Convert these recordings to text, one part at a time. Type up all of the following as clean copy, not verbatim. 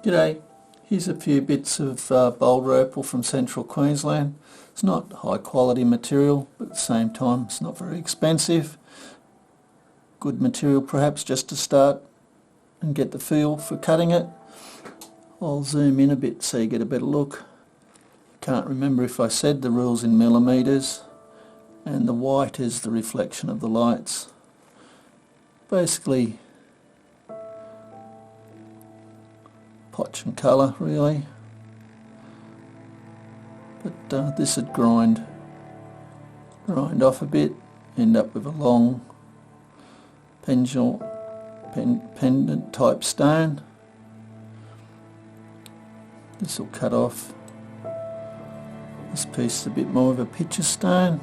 G'day, here's a few bits of Boulder Opal from central Queensland. It's not high quality material, but at the same time it's not very expensive. Good material perhaps just to start and get the feel for cutting it. I'll zoom in a bit so you get a better look. Can't remember if I said the rules in millimetres, and the white is the reflection of the lights. Basically potch and colour really, but this would grind off a bit, end up with a long pendant type stone. This will cut off. This piece is a bit more of a picture stone.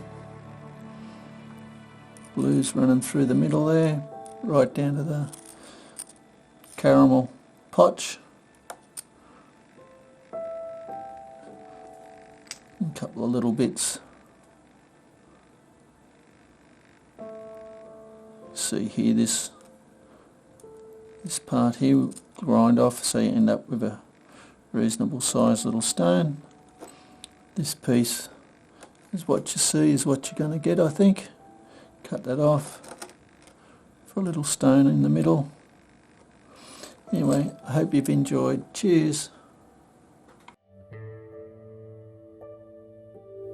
Blues running through the middle there, right down to the caramel potch. A couple of little bits. See here, this part here will grind off, so you end up with a reasonable sized little stone. This piece is what you see is what you're going to get, I think. Cut that off for a little stone in the middle. Anyway, I hope you've enjoyed. Cheers.